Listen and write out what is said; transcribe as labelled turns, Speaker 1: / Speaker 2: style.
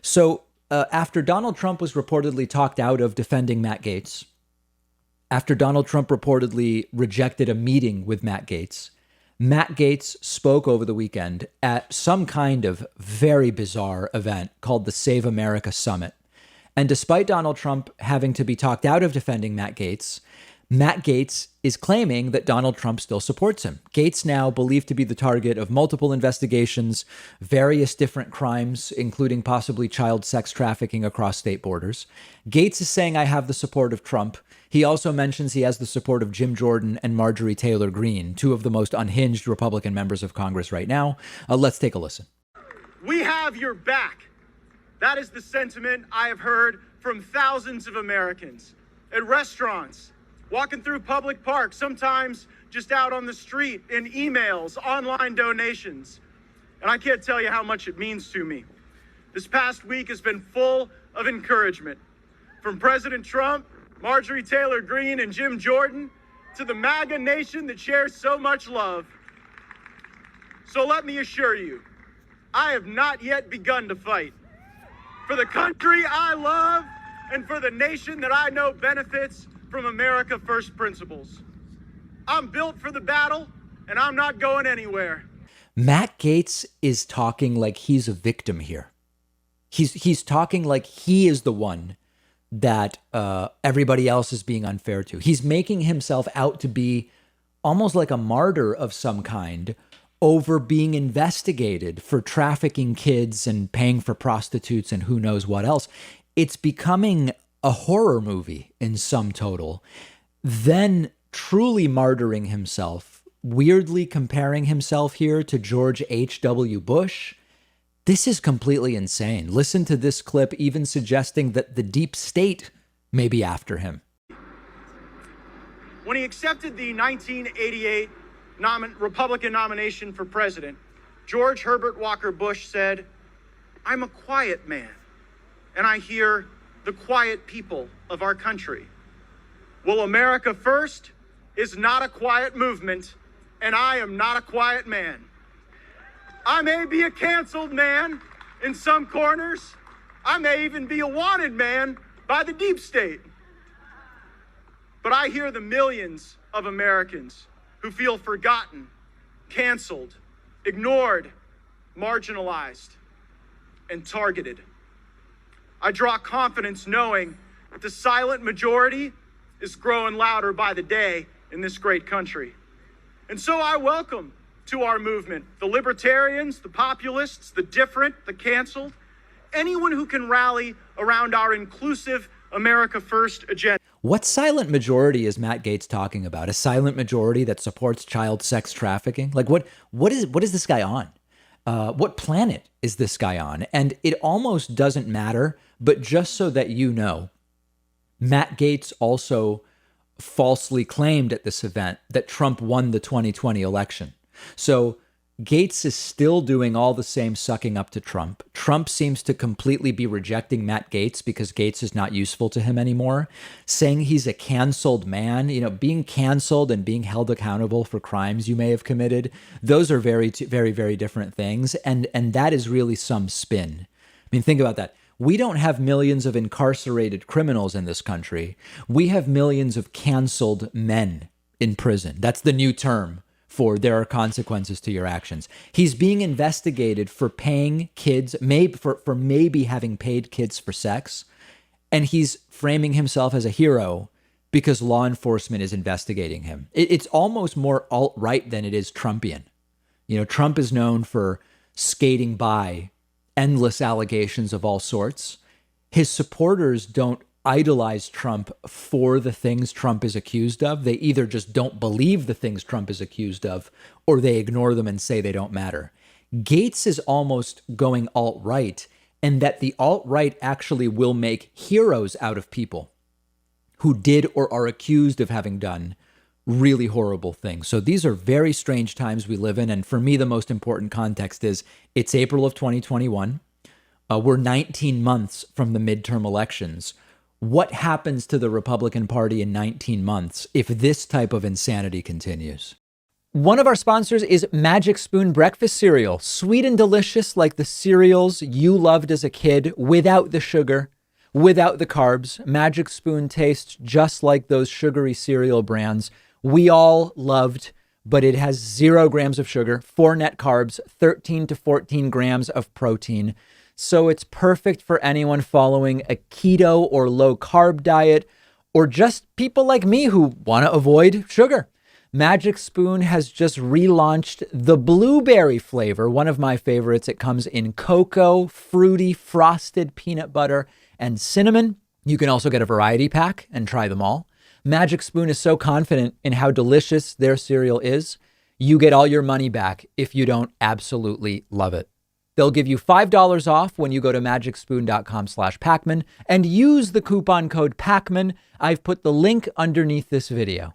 Speaker 1: So after Donald Trump was reportedly talked out of defending Matt Gaetz, after Donald Trump reportedly rejected a meeting with Matt Gaetz spoke over the weekend at some kind of very bizarre event called the Save America Summit. And despite Donald Trump having to be talked out of defending Matt Gaetz is claiming that Donald Trump still supports him. Gaetz now believed to be the target of multiple investigations, various different crimes, including possibly child sex trafficking across state borders. Gaetz is saying, I have the support of Trump. He also mentions he has the support of Jim Jordan and Marjorie Taylor Greene, two of the most unhinged Republican members of Congress right now. Let's take a listen.
Speaker 2: We have your back. That is the sentiment I have heard from thousands of Americans at restaurants, walking through public parks, sometimes just out on the street, in emails, online donations. And I can't tell you how much it means to me. This past week has been full of encouragement. From President Trump, Marjorie Taylor Greene, and Jim Jordan, to the MAGA nation that shares so much love. So let me assure you, I have not yet begun to fight. For the country I love and for the nation that I know benefits from America First principles. I'm built for the battle, and I'm not going anywhere.
Speaker 1: Matt Gaetz is talking like he's a victim here. He's talking like he is the one that everybody else is being unfair to. He's making himself out to be almost like a martyr of some kind over being investigated for trafficking kids and paying for prostitutes and who knows what else. It's becoming a horror movie in sum total. Then truly martyring himself, weirdly comparing himself here to George H.W. Bush. This is completely insane. Listen to this clip, even suggesting that the deep state may be after him.
Speaker 2: When he accepted the 1988 Republican nomination for president, George Herbert Walker Bush said, "I'm a quiet man, and I hear the quiet people of our country." Well, America First is not a quiet movement, and I am not a quiet man. I may be a canceled man in some corners. I may even be a wanted man by the deep state. But I hear the millions of Americans who feel forgotten, canceled, ignored, marginalized, and targeted. I draw confidence knowing that the silent majority is growing louder by the day in this great country. And so I welcome to our movement the libertarians, the populists, the different, the canceled, anyone who can rally around our inclusive America First agenda.
Speaker 1: What silent majority is Matt Gaetz talking about? A silent majority that supports child sex trafficking? Like what is this guy on? What planet is this guy on? And it almost doesn't matter, but just so that you know, Matt Gaetz also falsely claimed at this event that Trump won the 2020 election. So Gaetz is still doing all the same sucking up to Trump. Trump seems to completely be rejecting Matt Gaetz because Gaetz is not useful to him anymore, saying he's a canceled man. You know, being canceled and being held accountable for crimes you may have committed, those are very, very different things. And that is really some spin. I mean, think about that. We don't have millions of incarcerated criminals in this country. We have millions of canceled men in prison. That's the new term for there are consequences to your actions. He's being investigated for paying kids, for maybe having paid kids for sex. And he's framing himself as a hero because law enforcement is investigating him. It's almost more alt-right than it is Trumpian. You know, Trump is known for skating by endless allegations of all sorts. His supporters don't idolize Trump for the things Trump is accused of. They either just don't believe the things Trump is accused of, or they ignore them and say they don't matter. Gaetz is almost going alt-right, and that the alt-right actually will make heroes out of people who did or are accused of having done really horrible things. So these are very strange times we live in. And for me, the most important context is it's April of 2021. We're 19 months from the midterm elections. What happens to the Republican Party in 19 months if this type of insanity continues? One of our sponsors is Magic Spoon breakfast cereal. Sweet and delicious like the cereals you loved as a kid, without the sugar, without the carbs. Magic Spoon tastes just like those sugary cereal brands we all loved, but it has 0 grams of sugar, 4 net carbs, 13 to 14 grams of protein. So it's perfect for anyone following a keto or low carb diet, or just people like me who want to avoid sugar. Magic Spoon has just relaunched the blueberry flavor, one of my favorites. It comes in cocoa, fruity, frosted peanut butter, and cinnamon. You can also get a variety pack and try them all. Magic Spoon is so confident in how delicious their cereal is, you get all your money back if you don't absolutely love it. They'll give you $5 off when you go to magicspoon.com/Pakman and use the coupon code Pakman. I've put the link underneath this video.